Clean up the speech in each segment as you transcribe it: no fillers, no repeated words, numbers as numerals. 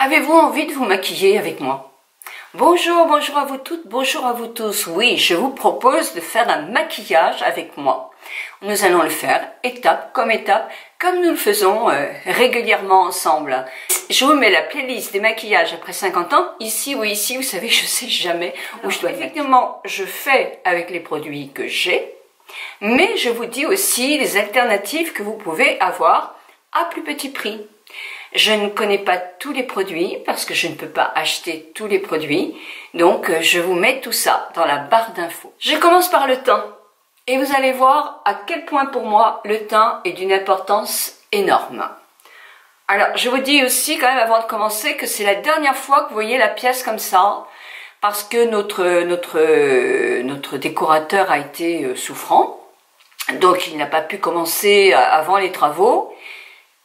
Avez-vous envie de vous maquiller avec moi? Bonjour, bonjour à vous toutes, bonjour à vous tous. Oui, je vous propose de faire un maquillage avec moi. Nous allons le faire étape, comme nous le faisons régulièrement ensemble. Je vous mets la playlist des maquillages après 50 ans, ici ou ici, vous savez, je sais jamais où je dois mettre. Effectivement, je fais avec les produits que j'ai, mais je vous dis aussi les alternatives que vous pouvez avoir à plus petit prix. Je ne connais pas tous les produits parce que je ne peux pas acheter tous les produits. Donc, je vous mets tout ça dans la barre d'infos. Je commence par le teint. Et vous allez voir à quel point pour moi le teint est d'une importance énorme. Alors, je vous dis aussi quand même avant de commencer que c'est la dernière fois que vous voyez la pièce comme ça. Parce que notre décorateur a été souffrant. Donc, il n'a pas pu commencer avant les travaux.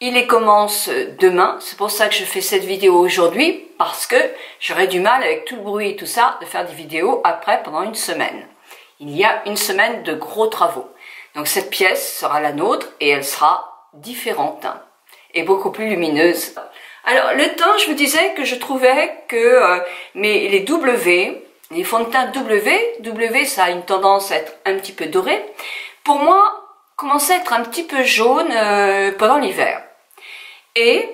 Il les commence demain, c'est pour ça que je fais cette vidéo aujourd'hui, parce que j'aurais du mal avec tout le bruit et tout ça, de faire des vidéos après pendant une semaine. Il y a une semaine de gros travaux. Donc cette pièce sera la nôtre et elle sera différente et beaucoup plus lumineuse. Alors le teint, je vous disais que je trouvais que les W, les fonds de teint W ça a une tendance à être un petit peu doré, pour moi commençait à être un petit peu jaune pendant l'hiver. Et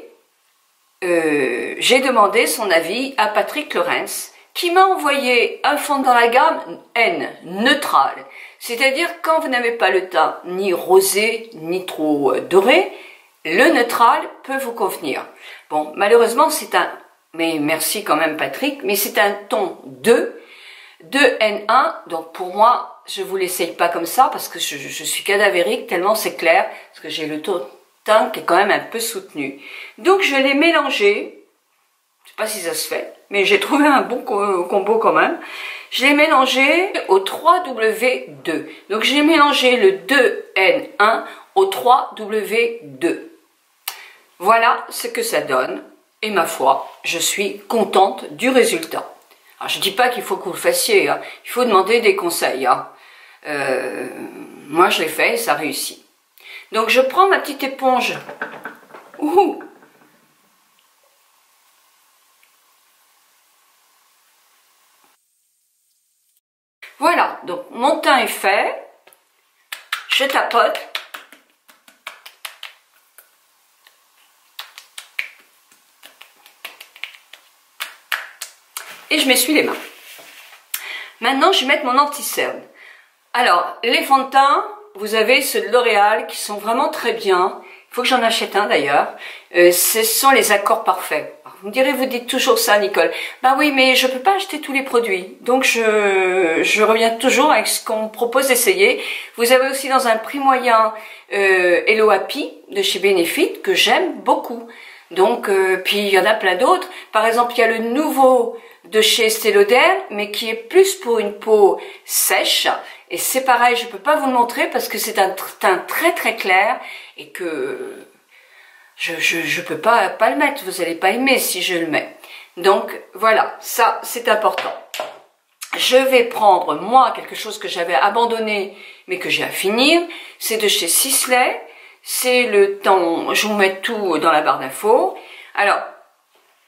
j'ai demandé son avis à Patrick Lorentz, qui m'a envoyé un fond dans la gamme N, neutral. C'est-à-dire quand vous n'avez pas le teint ni rosé, ni trop doré, le neutral peut vous convenir. Bon, malheureusement c'est un, mais merci quand même Patrick, mais c'est un ton 2 N1, donc pour moi, je vous l'essaye pas comme ça, parce que je suis cadavérique, tellement c'est clair, parce que j'ai le teint qui est quand même un peu soutenu. Donc je l'ai mélangé, je sais pas si ça se fait, mais j'ai trouvé un bon combo quand même. Je l'ai mélangé au 3W2. Donc j'ai mélangé le 2N1 au 3W2. Voilà ce que ça donne, et ma foi, je suis contente du résultat. Alors je dis pas qu'il faut que vous le fassiez, hein. Il faut demander des conseils. Hein. Moi je l'ai fait et ça réussit. Donc je prends ma petite éponge. Ouh. Voilà, donc mon teint est fait. Je tapote. Et je m'essuie les mains. Maintenant, je vais mettre mon anti-cerne. Alors, les fonds de teint, vous avez ceux de L'Oréal qui sont vraiment très bien. Il faut que j'en achète un d'ailleurs. Ce sont les accords parfaits. Vous me direz, vous dites toujours ça, Nicole. Bah oui, mais je peux pas acheter tous les produits. Donc, je reviens toujours avec ce qu'on me propose d'essayer. Vous avez aussi dans un prix moyen Hello Happy de chez Benefit que j'aime beaucoup. Donc, puis il y en a plein d'autres. Par exemple, il y a le nouveau de chez Estée Lauder, mais qui est plus pour une peau sèche. Et c'est pareil, je peux pas vous le montrer parce que c'est un teint très très clair et que je peux pas le mettre. Vous allez pas aimer si je le mets. Donc voilà, ça c'est important. Je vais prendre moi quelque chose que j'avais abandonné mais que j'ai à finir. C'est de chez Sisley. C'est le teint, je vous mets tout dans la barre d'infos. Alors,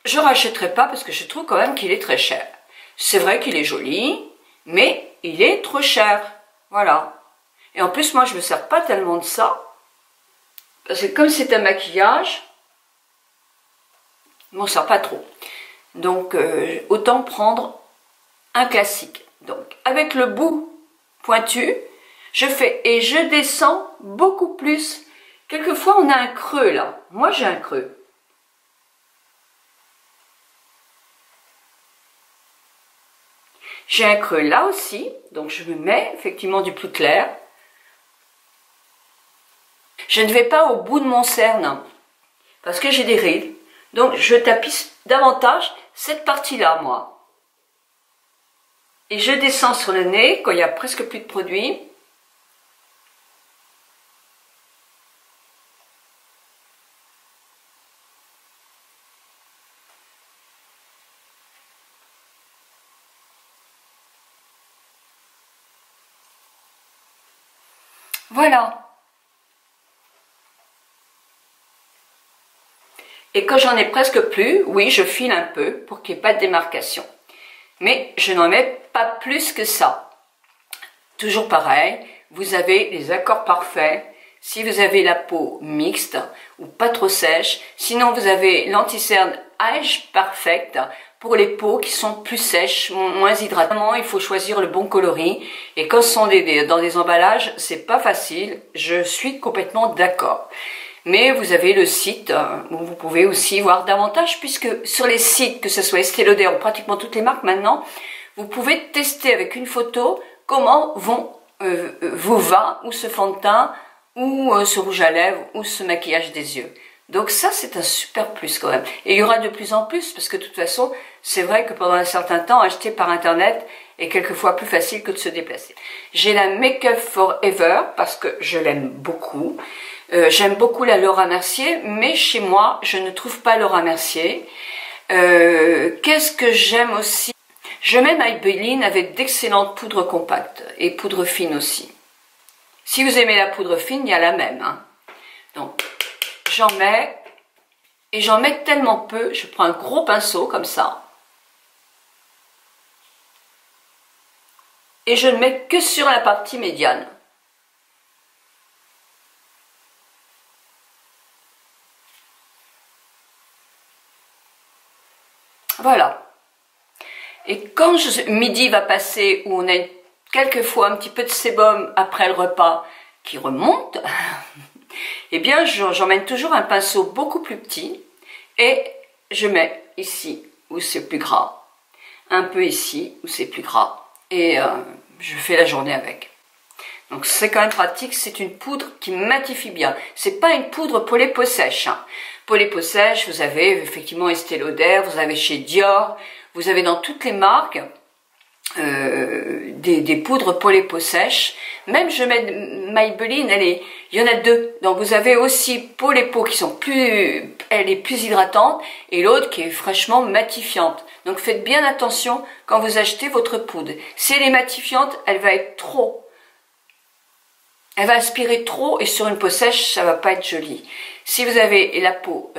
je rachèterai pas parce que je trouve quand même qu'il est très cher. C'est vrai qu'il est joli, mais il est trop cher. Voilà. Et en plus, moi, je me sers pas tellement de ça. Parce que comme c'est un maquillage, je m'en sers pas trop. Donc, autant prendre un classique. Donc, avec le bout pointu, je fais et je descends beaucoup plus. Quelquefois, on a un creux là. Moi, j'ai un creux. J'ai un creux là aussi, donc je me mets effectivement du plus clair. Je ne vais pas au bout de mon cerne, parce que j'ai des rides. Donc je tapisse davantage cette partie-là, moi. Et je descends sur le nez, quand il n'y a presque plus de produit. Voilà. Et quand j'en ai presque plus, oui, je file un peu pour qu'il n'y ait pas de démarcation. Mais je n'en mets pas plus que ça. Toujours pareil, vous avez les accords parfaits. Si vous avez la peau mixte ou pas trop sèche, sinon vous avez l'anti-cerne Age Perfect pour les peaux qui sont plus sèches, moins hydratées. Il faut choisir le bon coloris et quand ce sont dans des emballages, c'est pas facile, je suis complètement d'accord. Mais vous avez le site où vous pouvez aussi voir davantage puisque sur les sites, que ce soit Estée Lauder ou pratiquement toutes les marques maintenant, vous pouvez tester avec une photo comment vous va ou ce fond de teint ou ce rouge à lèvres ou ce maquillage des yeux. Donc ça, c'est un super plus quand même. Et il y aura de plus en plus, parce que de toute façon, c'est vrai que pendant un certain temps, acheter par Internet est quelquefois plus facile que de se déplacer. J'ai la Make Up Forever, parce que je l'aime beaucoup. J'aime beaucoup la Laura Mercier, mais chez moi, je ne trouve pas Laura Mercier. Qu'est-ce que j'aime aussi? Je mets Maybelline avec d'excellentes poudres compactes, et poudres fines aussi. Si vous aimez la poudre fine, il y a la même. Hein. Donc, j'en mets, et j'en mets tellement peu, je prends un gros pinceau comme ça, et je ne mets que sur la partie médiane. Voilà. Et quand midi va passer, où on a quelquefois un petit peu de sébum après le repas qui remonte, eh bien j'emmène toujours un pinceau beaucoup plus petit et je mets ici où c'est plus gras, un peu ici où c'est plus gras et je fais la journée avec. Donc c'est quand même pratique, c'est une poudre qui matifie bien. C'est pas une poudre pour les peaux sèches. Hein. Pour les peaux sèches, vous avez effectivement Estée Lauder, vous avez chez Dior, vous avez dans toutes les marques des poudres pour les peaux sèches. Même je mets Maybelline, il y en a deux. Donc vous avez aussi pour les peaux qui sont elle est plus hydratante et l'autre qui est fraîchement matifiante. Donc faites bien attention quand vous achetez votre poudre. Si elle est matifiante, elle va être trop. Elle va aspirer trop et sur une peau sèche, ça va pas être joli. Si vous avez la peau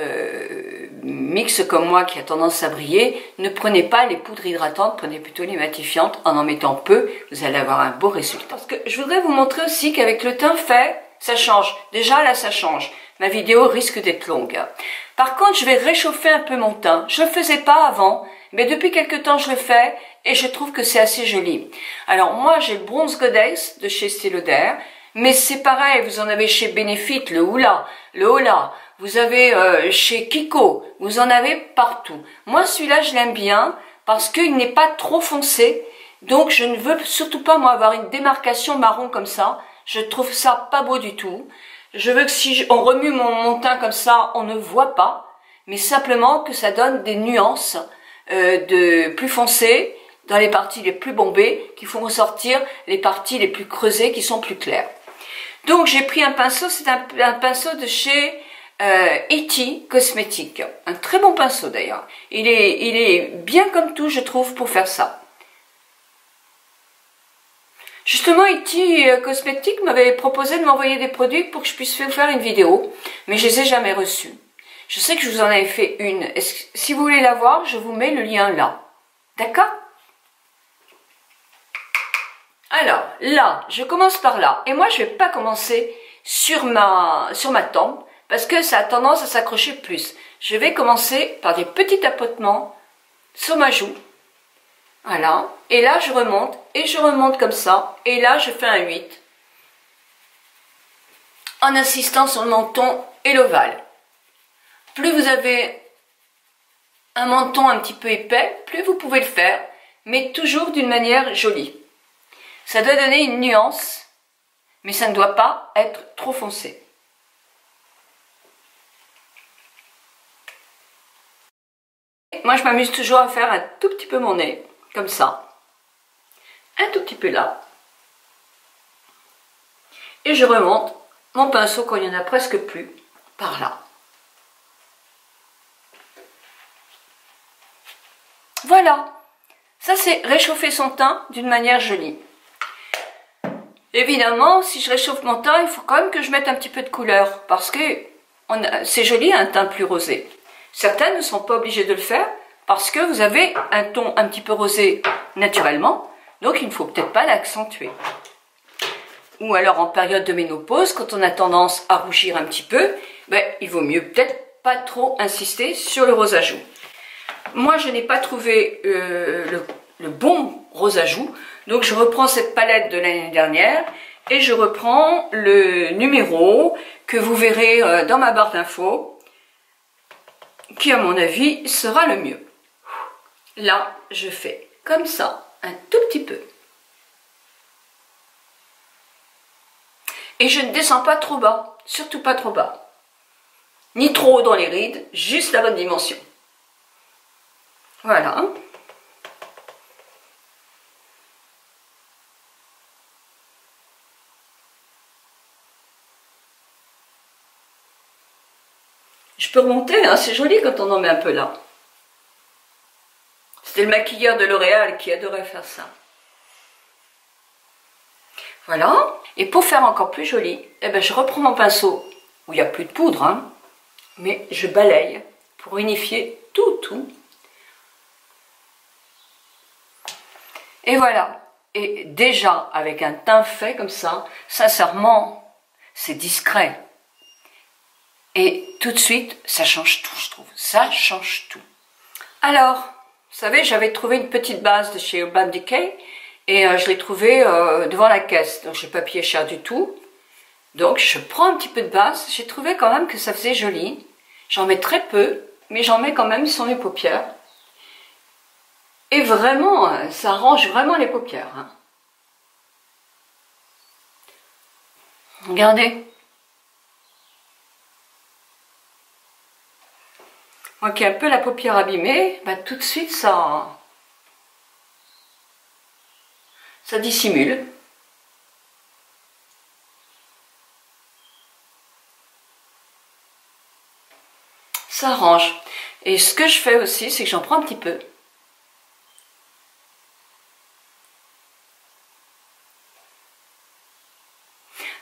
mixte comme moi qui a tendance à briller, ne prenez pas les poudres hydratantes, prenez plutôt les matifiantes. En mettant peu, vous allez avoir un beau résultat. Parce que je voudrais vous montrer aussi qu'avec le teint fait, ça change. Déjà là, ça change. Ma vidéo risque d'être longue. Par contre, je vais réchauffer un peu mon teint. Je ne le faisais pas avant, mais depuis quelques temps, je le fais et je trouve que c'est assez joli. Alors moi, j'ai le Bronze Goddess de chez Estée Lauder. Mais c'est pareil, vous en avez chez Benefit, le Hola, vous avez chez Kiko, vous en avez partout. Moi, celui-là, je l'aime bien parce qu'il n'est pas trop foncé. Donc, je ne veux surtout pas, moi, avoir une démarcation marron comme ça. Je trouve ça pas beau du tout. Je veux que si on remue mon teint comme ça, on ne voit pas. Mais simplement que ça donne des nuances de plus foncées dans les parties les plus bombées qui font ressortir les parties les plus creusées qui sont plus claires. Donc j'ai pris un pinceau, c'est un pinceau de chez E.T. Cosmétiques. Un très bon pinceau d'ailleurs. Il est bien comme tout, je trouve, pour faire ça. Justement, E.T. Cosmétiques m'avait proposé de m'envoyer des produits pour que je puisse faire une vidéo, mais je les ai jamais reçus. Je sais que je vous en avais fait une. Si vous voulez la voir, je vous mets le lien là. D'accord ? Alors, là, je commence par là. Et moi, je ne vais pas commencer sur ma tempe parce que ça a tendance à s'accrocher plus. Je vais commencer par des petits tapotements sur ma joue. Voilà. Et là, je remonte comme ça. Et là, je fais un 8. En insistant sur le menton et l'ovale. Plus vous avez un menton un petit peu épais, plus vous pouvez le faire, mais toujours d'une manière jolie. Ça doit donner une nuance, mais ça ne doit pas être trop foncé. Moi, je m'amuse toujours à faire un tout petit peu mon nez, comme ça. Un tout petit peu là. Et je remonte mon pinceau quand il n'y en a presque plus, par là. Voilà. Ça, c'est réchauffer son teint d'une manière jolie. Évidemment, si je réchauffe mon teint, il faut quand même que je mette un petit peu de couleur, parce que c'est joli un teint plus rosé. Certaines ne sont pas obligées de le faire parce que vous avez un ton un petit peu rosé naturellement, donc il ne faut peut-être pas l'accentuer. Ou alors en période de ménopause, quand on a tendance à rougir un petit peu, ben, il vaut mieux peut-être pas trop insister sur le rose à joues. Moi, je n'ai pas trouvé le bon rose à joues, donc je reprends cette palette de l'année dernière et je reprends le numéro que vous verrez dans ma barre d'infos, qui à mon avis sera le mieux. Là, je fais comme ça, un tout petit peu. Et je ne descends pas trop bas, surtout pas trop bas. Ni trop haut dans les rides, juste la bonne dimension. Voilà. Je peux remonter, hein, c'est joli quand on en met un peu là. C'était le maquilleur de L'Oréal qui adorait faire ça. Voilà. Et pour faire encore plus joli, eh ben, je reprends mon pinceau, où il n'y a plus de poudre, hein, mais je balaye pour unifier tout. Et voilà. Et déjà, avec un teint fait comme ça, sincèrement, c'est discret. Et tout de suite, ça change tout, je trouve. Ça change tout. Alors, vous savez, j'avais trouvé une petite base de chez Urban Decay et je l'ai trouvée devant la caisse. Donc, je n'ai pas payé cher du tout. Donc, je prends un petit peu de base. J'ai trouvé quand même que ça faisait joli. J'en mets très peu, mais j'en mets quand même sur mes paupières. Et vraiment, ça range vraiment les paupières. Hein. Regardez. Moi qui ai un peu la paupière abîmée, bah, tout de suite ça dissimule. Ça arrange. Et ce que je fais aussi, c'est que j'en prends un petit peu.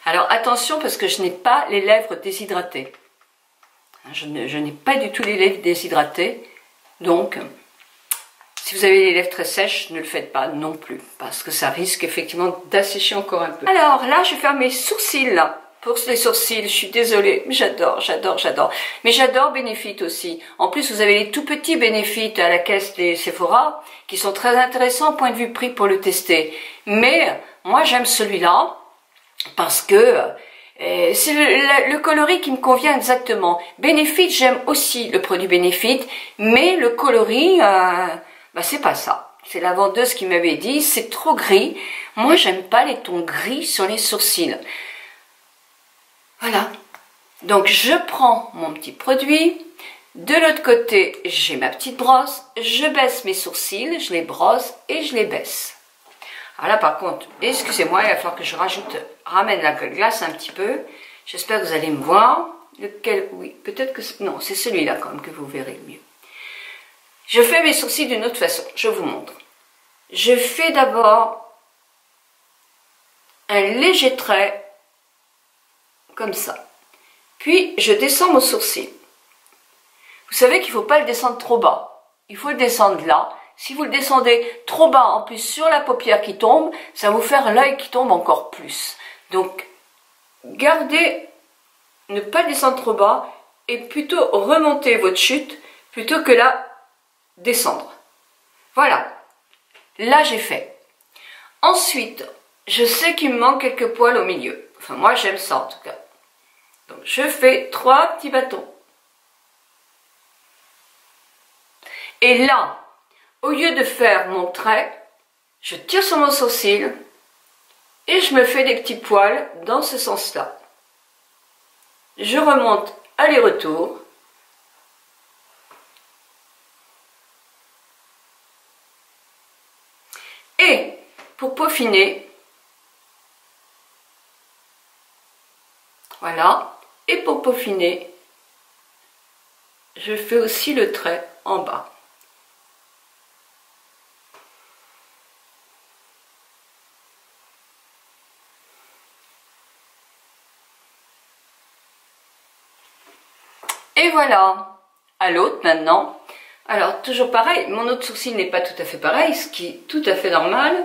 Alors attention parce que je n'ai pas les lèvres déshydratées. Je n'ai pas du tout les lèvres déshydratées. Donc, si vous avez les lèvres très sèches, ne le faites pas non plus. Parce que ça risque effectivement d'assécher encore un peu. Alors là, je vais faire mes sourcils. Là. Pour les sourcils, je suis désolée, mais j'adore. Mais j'adore Benefit aussi. En plus, vous avez les tout petits Benefit à la caisse des Sephora qui sont très intéressants au point de vue prix pour le tester. Mais moi, j'aime celui-là parce que c'est le coloris qui me convient exactement. Benefit, j'aime aussi le produit Benefit, mais le coloris, bah, c'est pas ça. C'est la vendeuse qui m'avait dit, c'est trop gris. Moi, j'aime pas les tons gris sur les sourcils. Voilà. Donc, je prends mon petit produit. De l'autre côté, j'ai ma petite brosse. Je baisse mes sourcils, je les brosse et je les baisse. Alors là, par contre, excusez-moi, il va falloir que je ramène la glace un petit peu. J'espère que vous allez me voir. Lequel, oui, peut-être que... Non, c'est celui-là quand même que vous verrez le mieux. Je fais mes sourcils d'une autre façon. Je vous montre. Je fais d'abord un léger trait, comme ça. Puis, je descends mon sourcil. Vous savez qu'il ne faut pas le descendre trop bas. Il faut le descendre là. Si vous le descendez trop bas, en plus sur la paupière qui tombe, ça va vous faire l'œil qui tombe encore plus. Donc, gardez, ne pas descendre trop bas et plutôt remonter votre chute plutôt que la descendre. Voilà. Là, j'ai fait. Ensuite, je sais qu'il me manque quelques poils au milieu. Enfin, moi, j'aime ça en tout cas. Donc, je fais 3 petits bâtons. Et là, au lieu de faire mon trait, je tire sur mon sourcil et je me fais des petits poils dans ce sens-là. Je remonte aller-retour. Et pour peaufiner, voilà, et pour peaufiner, je fais aussi le trait en bas. Et voilà. à l'autre maintenant. Alors, toujours pareil, mon autre sourcil n'est pas tout à fait pareil, ce qui est tout à fait normal.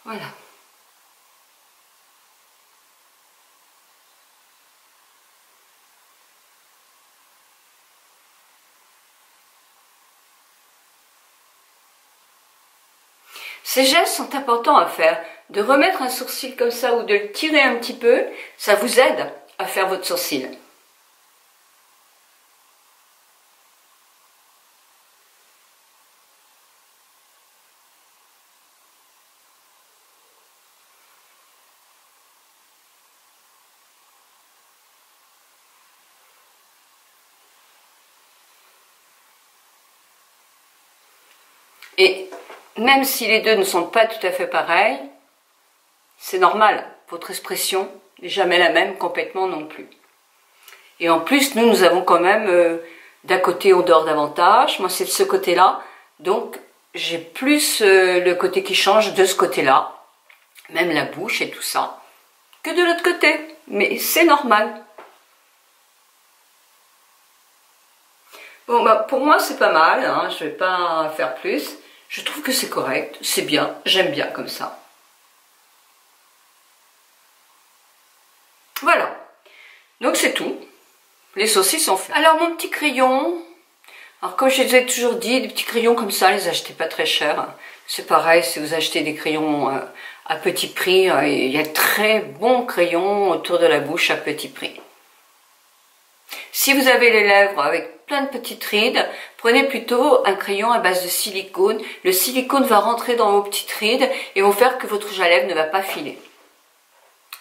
Voilà. Ces gestes sont importants à faire. De remettre un sourcil comme ça ou de le tirer un petit peu, ça vous aide à faire votre sourcil. Et même si les deux ne sont pas tout à fait pareils, c'est normal, votre expression n'est jamais la même complètement non plus. Et en plus, nous avons quand même, d'un côté on dort davantage, moi c'est de ce côté-là, donc j'ai plus le côté qui change de ce côté-là, même la bouche et tout ça, que de l'autre côté, mais c'est normal. Bon, bah, pour moi c'est pas mal, hein, je vais pas faire plus. Je trouve que c'est correct, c'est bien, j'aime bien comme ça. Voilà, donc c'est tout. Les saucisses sont faites. Alors mon petit crayon, alors comme je les ai toujours dit, des petits crayons comme ça, les achetez pas très cher. C'est pareil, si vous achetez des crayons à petit prix, il y a de très bons crayons autour de la bouche à petit prix. Si vous avez les lèvres avec plein de petites rides, prenez plutôt un crayon à base de silicone. Le silicone va rentrer dans vos petites rides et va faire que votre rouge à lèvres ne va pas filer.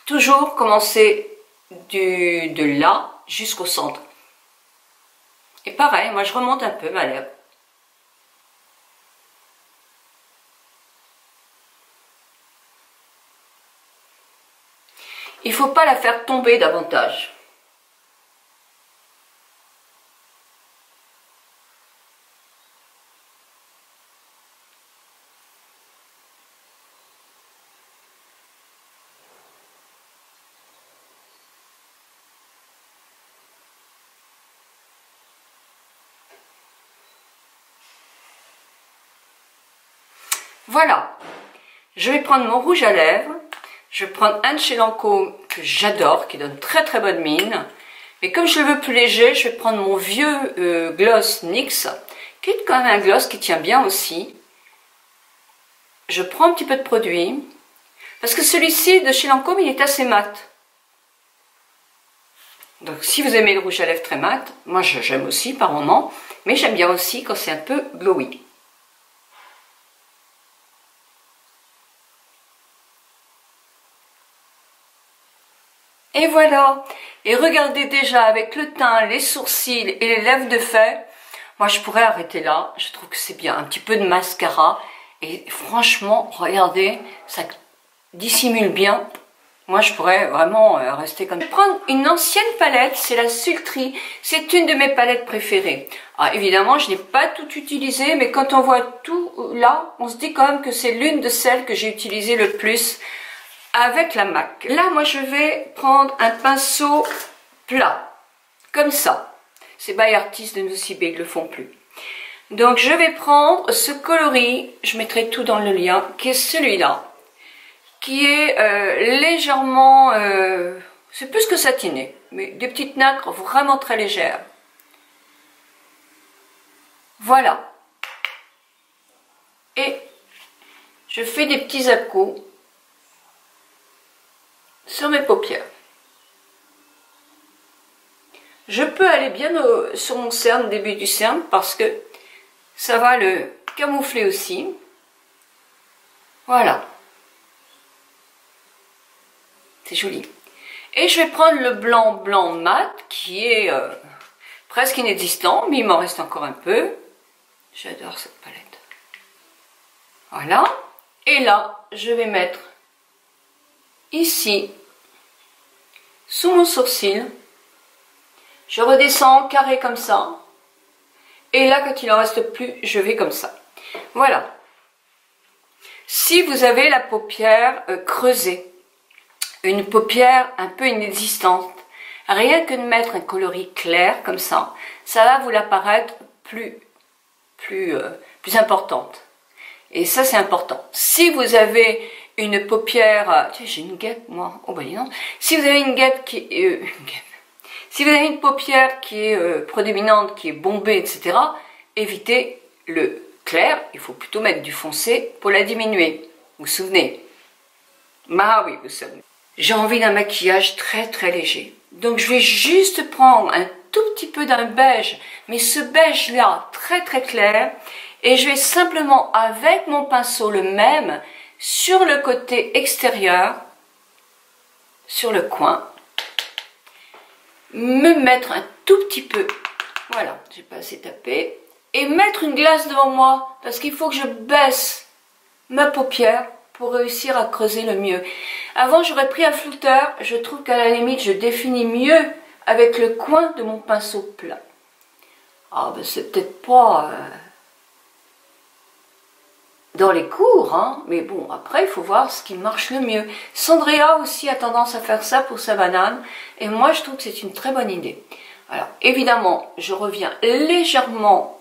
Toujours commencer de là jusqu'au centre. Et pareil, moi je remonte un peu ma lèvre. Il ne faut pas la faire tomber davantage. Voilà, je vais prendre mon rouge à lèvres, je vais prendre un de chez Lancôme que j'adore, qui donne très très bonne mine, mais comme je le veux plus léger, je vais prendre mon vieux gloss NYX, qui est quand même un gloss qui tient bien aussi. Je prends un petit peu de produit, parce que celui-ci de chez Lancôme, il est assez mat. Donc si vous aimez le rouge à lèvres très mat, moi j'aime aussi par moment, mais j'aime bien aussi quand c'est un peu glowy. Et voilà, et regardez déjà avec le teint, les sourcils et les lèvres de fait, moi je pourrais arrêter là, je trouve que c'est bien, un petit peu de mascara, et franchement, regardez, ça dissimule bien, moi je pourrais vraiment rester comme ça. Je vais prendre une ancienne palette, c'est la Sultry, c'est une de mes palettes préférées. Alors évidemment, je n'ai pas tout utilisé, mais quand on voit tout là, on se dit quand même que c'est l'une de celles que j'ai utilisées le plus, avec la MAC. Là, moi, je vais prendre un pinceau plat, comme ça. Ces by Artist de Nocibé ne le font plus. Donc, je vais prendre ce coloris, je mettrai tout dans le lien, qui est celui-là, qui est légèrement, c'est plus que satiné, mais des petites nacres vraiment très légères. Voilà. Et je fais des petits à-coups sur mes paupières. Je peux aller bien sur mon cerne, début du cerne, parce que ça va le camoufler aussi. Voilà. C'est joli. Et je vais prendre le blanc mat, qui est presque inexistant, mais il m'en reste encore un peu. J'adore cette palette. Voilà. Et là, je vais mettre ici, sous mon sourcil, je redescends carré comme ça, Et là, quand il en reste plus, je vais comme ça. Voilà. Si vous avez la paupière creusée, une paupière un peu inexistante, rien que de mettre un coloris clair comme ça va vous la paraître plus importante. Et ça, c'est important. Si vous avez une paupière... Tiens, j'ai une guêpe, moi. Oh, bah, dis non. Si vous avez une guêpe qui... si vous avez une paupière qui est prédominante, qui est bombée, etc., évitez le clair. Il faut plutôt mettre du foncé pour la diminuer. Vous vous souvenez? Ah oui, vous savez. J'ai envie d'un maquillage très très léger. Donc, je vais juste prendre un tout petit peu d'un beige, mais ce beige-là, très très clair, et je vais simplement, avec mon pinceau le même, sur le côté extérieur, sur le coin, me mettre un tout petit peu, voilà, j'ai pas assez tapé, et mettre une glace devant moi, parce qu'il faut que je baisse ma paupière pour réussir à creuser le mieux. Avant, j'aurais pris un flouteur, je trouve qu'à la limite, je définis mieux avec le coin de mon pinceau plat. Ah ben c'est peut-être pas dans les cours, hein, mais bon, après il faut voir ce qui marche le mieux. Sandrea aussi a tendance à faire ça pour sa banane, et moi je trouve que c'est une très bonne idée. Alors évidemment, je reviens légèrement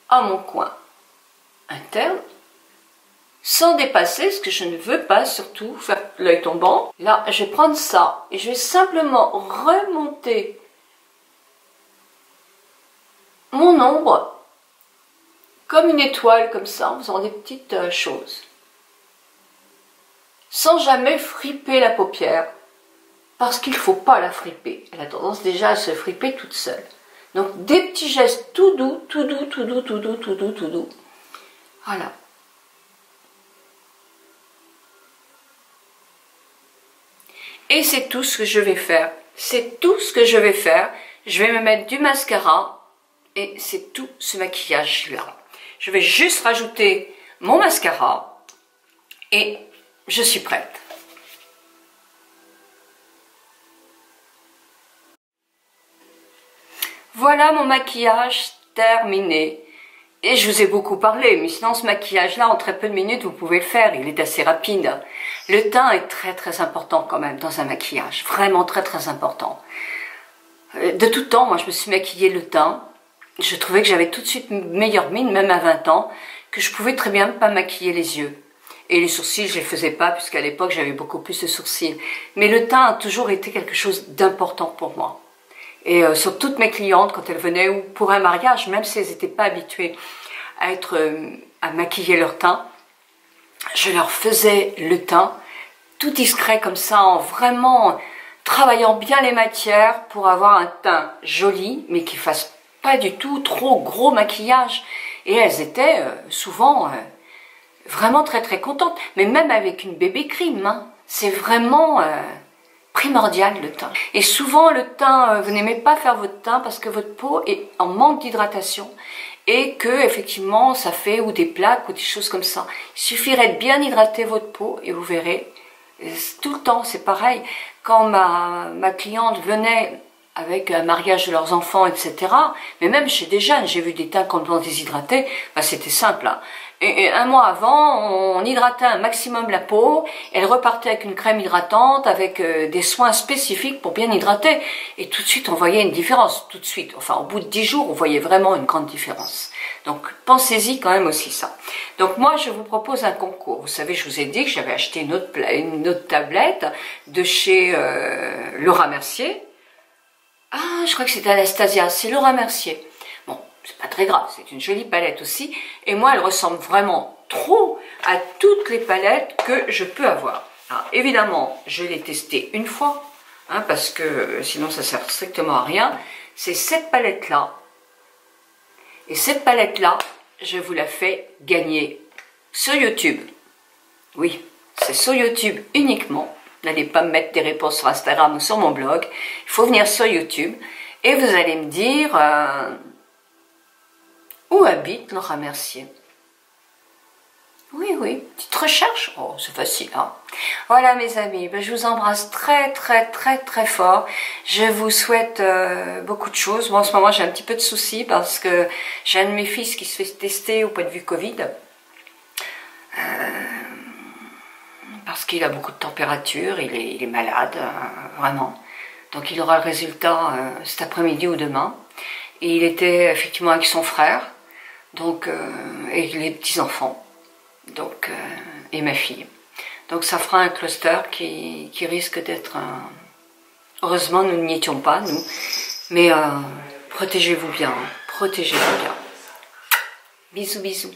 à mon coin interne, sans dépasser, ce que je ne veux pas, surtout faire l'œil tombant. Là, je vais prendre ça et je vais simplement remonter mon ombre comme une étoile, comme ça, en faisant des petites choses. Sans jamais friper la paupière, parce qu'il ne faut pas la friper. Elle a tendance déjà à se friper toute seule. Donc, des petits gestes tout doux, tout doux, tout doux, tout doux, tout doux, tout doux. Voilà. Et c'est tout ce que je vais faire. C'est tout ce que je vais faire. Je vais me mettre du mascara et c'est tout ce maquillage-là. Je vais juste rajouter mon mascara et je suis prête. Voilà mon maquillage terminé. Et je vous ai beaucoup parlé, mais sinon ce maquillage-là, en très peu de minutes, vous pouvez le faire. Il est assez rapide. Le teint est très très important quand même dans un maquillage. Vraiment très très important. De tout temps, moi je me suis maquillée le teint. Je trouvais que j'avais tout de suite une meilleure mine, même à 20 ans, que je pouvais très bien pas maquiller les yeux. Et les sourcils, je les faisais pas, puisqu'à l'époque j'avais beaucoup plus de sourcils. Mais le teint a toujours été quelque chose d'important pour moi. Et sur toutes mes clientes, quand elles venaient, ou pour un mariage, même si elles n'étaient pas habituées à maquiller leur teint, je leur faisais le teint, tout discret comme ça, en vraiment travaillant bien les matières pour avoir un teint joli, mais qui fasse pas du tout trop gros maquillage. Et elles étaient souvent vraiment très très contentes, mais même avec une bébé crème, hein, c'est vraiment... primordial le teint. Et souvent le teint, vous n'aimez pas faire votre teint parce que votre peau est en manque d'hydratation et que effectivement ça fait ou des plaques ou des choses comme ça. Il suffirait de bien hydrater votre peau et vous verrez, tout le temps c'est pareil. Quand ma cliente venait avec un mariage de leurs enfants, etc. Mais même chez des jeunes, j'ai vu des teints complètement déshydratés, ben, c'était simple. Hein. Et un mois avant, on hydratait un maximum la peau, elle repartait avec une crème hydratante, avec des soins spécifiques pour bien hydrater. Et tout de suite, on voyait une différence, tout de suite. Enfin, au bout de 10 jours, on voyait vraiment une grande différence. Donc, pensez-y quand même aussi ça. Donc, moi, je vous propose un concours. Vous savez, je vous ai dit que j'avais acheté une autre tablette de chez Laura Mercier. Ah, je crois que c'est Anastasia, c'est Laura Mercier. Bon, c'est pas très grave, c'est une jolie palette aussi. Et moi, elle ressemble vraiment trop à toutes les palettes que je peux avoir. Alors, évidemment, je l'ai testée une fois, hein, parce que sinon ça sert strictement à rien. C'est cette palette-là. Et cette palette-là, je vous la fais gagner sur YouTube. Oui, c'est sur YouTube uniquement. N'allez pas me mettre des réponses sur Instagram ou sur mon blog. Il faut venir sur YouTube et vous allez me dire où habite Laura Mercier. Oui, oui. Petite recherche. Oh, c'est facile, hein. Voilà, mes amis. Ben, je vous embrasse très, très, très, très fort. Je vous souhaite beaucoup de choses. Bon, en ce moment, j'ai un petit peu de soucis parce que j'ai un de mes fils qui se fait tester au point de vue Covid. Parce qu'il a beaucoup de température. Il est malade, vraiment. Donc, il aura le résultat cet après-midi ou demain. Et il était effectivement avec son frère. Donc, et les petits-enfants. Donc, et ma fille. Donc ça fera un cluster qui risque d'être un... Heureusement, nous n'y étions pas, nous. Mais protégez-vous bien, hein. Protégez-vous bien. Bisous, bisous.